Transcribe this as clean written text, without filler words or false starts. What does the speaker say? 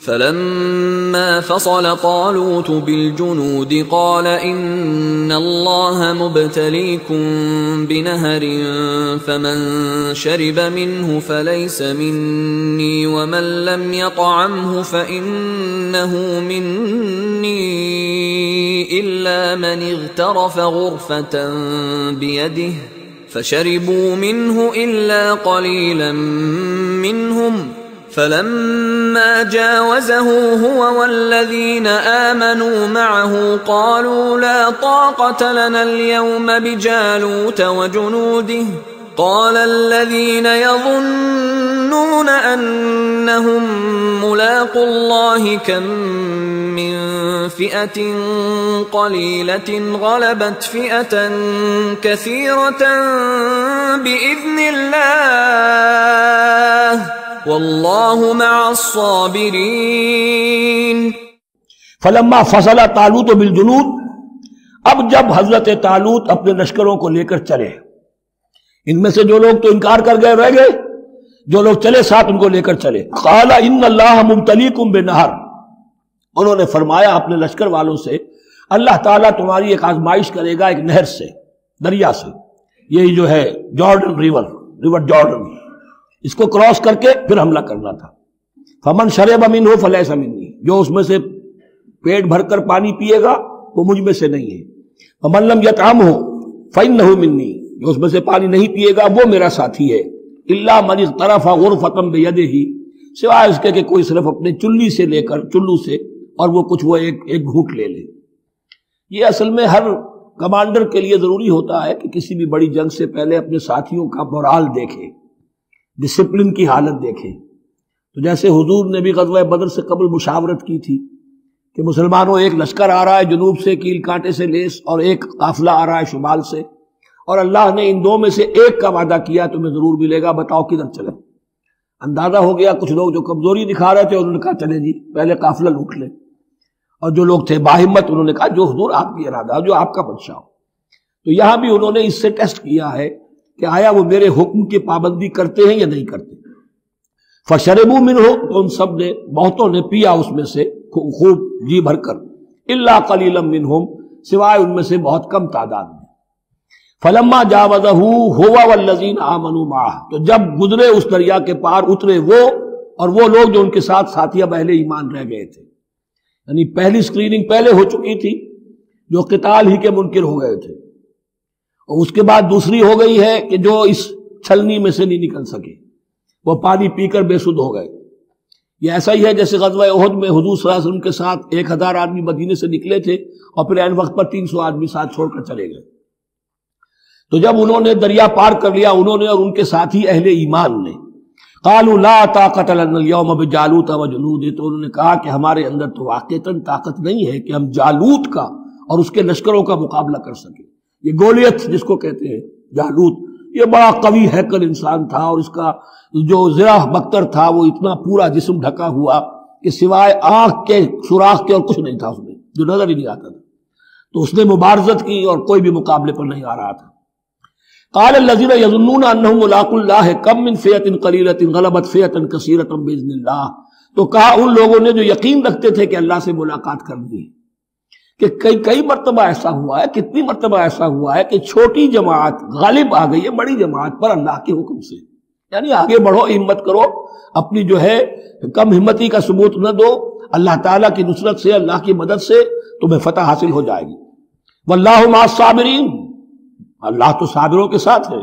فلما فصل طالوت بالجنود قال إن الله مبتليكم بنهر فمن شرب منه فليس مني ومن لم يطعمه فإنه مني إلا من اغترف غرفة بيده فشربوا منه إلا قليلا منهم فلما جاوزه هو والذين آمنوا معه قالوا لا طاقة لنا اليوم بجالوت وجنوده قال الذين يظنون أنهم ملاقو الله كم من فئة قليلة غلبت فئة كثيرة بإذن الله واللہ مع الصابرین۔ فلما فصل طالوت بالجنود، اب جب حضرت طالوت اپنے لشکروں کو لے کر چلے، ان میں سے جو لوگ تو انکار کر گئے رہ گئے، جو لوگ چلے ساتھ ان کو لے کر چلے۔ قال ان اللہ مبتلیکم بنہر، انہوں نے فرمایا اپنے لشکر والوں سے اللہ تعالیٰ تمہاری ایک آزمائش کرے گا ایک نہر سے، دریا سے، یہی جو ہے جارڈن ریور جارڈن، اس کو کراس کر کے پھر حملہ کرنا تھا۔ فمن شرب منہ فلیس منی، جو اس میں سے پیٹ بھر کر پانی پیے گا وہ مجھ میں سے نہیں ہے۔ فمن لم یطعمہ فإنہ منی، جو اس میں سے پانی نہیں پیے گا وہ میرا ساتھی ہے۔ الا من اغترف غرفۃ بیدہ، سوائے اس کے کہ کوئی صرف اپنے چلی سے لے کر چلو سے اور وہ کچھ وہ ایک گھونٹ لے لے۔ یہ اصل میں ہر کمانڈر کے لیے ضروری ہوتا ہے کہ کسی بھی بڑی جنگ سے پہلے اپنے ساتھیوں کا مورال دیکھے، ڈسپلن کی حالت دیکھے۔ تو جیسے حضور نے بھی غزوہ بدر سے قبل مشاورت کی تھی کہ مسلمانوں ایک لشکر آ رہا ہے جنوب سے کیل کانٹے سے لیس، اور ایک قافلہ آ رہا ہے شمال سے، اور اللہ نے ان دو میں سے ایک کا وعدہ کیا تمہیں ضرور ملے گا، بتاؤ کدھر چلے۔ اندازہ ہو گیا کچھ لوگ جو کمزوری دکھا رہے تھے انہوں نے کہا چلے جی پہلے قافلہ لوٹ لیں، اور جو لوگ تھے باہمت انہوں نے کہا جو حضور آپ کی ارادہ جو آپ کا منشا ہو۔ تو یہاں بھی انہوں نے اس سے ٹیسٹ کیا ہے کہ آیا وہ میرے حکم کی پابندی کرتے ہیں یا نہیں کرتے۔ فشربوا منہ، تو ان سب نے بہتوں نے پیا اس میں سے خوب جی بھر کر، الا قلیلا منہم، سوائے ان میں سے بہت کم تعداد میں۔ فلما جاوزہ ہوا والذین آمنوا معہ، تو جب گزرے اس دریا کے پار اترے وہ اور وہ لوگ جو ان کے ساتھ ساتھیہ اہل ایمان رہ گئے تھے، یعنی پہلی سکریننگ پہلے ہو چکی تھی جو قتال ہی کے منکر ہو گئے تھے، اور اس کے بعد دوسری ہو گئی ہے کہ جو اس چھلنی میں سے نہیں نکل سکے، وہ پانی پی کر بے سدھ ہو گئے۔ یہ ایسا ہی ہے جیسے غزوہ احد میں حضور صلی اللہ علیہ وسلم کے ساتھ 1000 آدمی مدینے سے نکلے تھے اور پھر عین وقت پر 300 آدمی ساتھ چھوڑ کر چلے گئے۔ تو جب انہوں نے دریا پار کر لیا انہوں نے اور ان کے ساتھی اہل ایمان نے، قالوا لا طاقت لنا اليوم بجالوت وجنودہ، تو انہوں نے کہا کہ ہمارے اندر تو واقعتاً طاقت نہیں ہے کہ ہم جالوت کا اور اس کے لشکروں کا مقابلہ کر سکیں۔ یہ گولیت جس کو کہتے ہیں جالوت، یہ بڑا قوی ہیکل انسان تھا، اور اس کا جو زرہ بختر تھا وہ اتنا پورا جسم ڈھکا ہوا کہ سوائے آنکھ کے سوراخ کے اور کچھ نہیں تھا اس میں، جو نظر ہی نہیں آتا تھا۔ تو اس نے مبارزت کی اور کوئی بھی مقابلے پر نہیں آ رہا تھا۔ قال الذين يظنون انهم ملاقو الله كم من فئة قليلة غلبت فئة كثيرة باذن الله، تو کہا ان لوگوں نے جو یقین رکھتے تھے کہ اللہ سے ملاقات کرنی ہے کہ کئی مرتبہ ایسا ہوا ہے، کتنی مرتبہ ایسا ہوا ہے کہ چھوٹی جماعت غالب آ گئی ہے بڑی جماعت پر اللہ کے حکم سے۔ یعنی آگے بڑھو، ہمت کرو، اپنی جو ہے کم ہمتی کا ثبوت نہ دو، اللہ تعالیٰ کی نصرت سے اللہ کی مدد سے تمہیں فتح حاصل ہو جائے گی۔ واللہ مع الصابرین، اللہ تو صابروں کے ساتھ ہے۔